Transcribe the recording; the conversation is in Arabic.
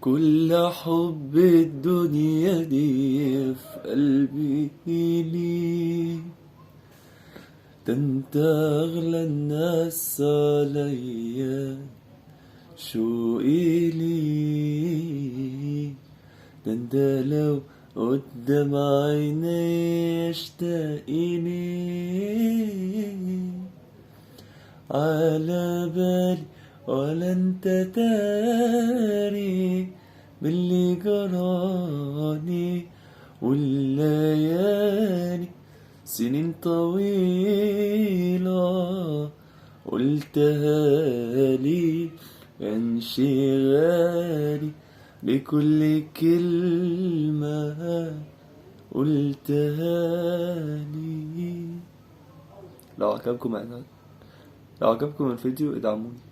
كل حب الدنيا دي في قلبي ليك، ده انت اغلى الناس عليا، شوقي ليك، ده انت لو قدام عيني اشتاق ليك، على بالي ولا انت تاري باللي جراني، والليالي سنين طويلة قلتها لي، انشغالي بكل كلمة قلتها لي. لو عجبكم الفيديو ادعموني.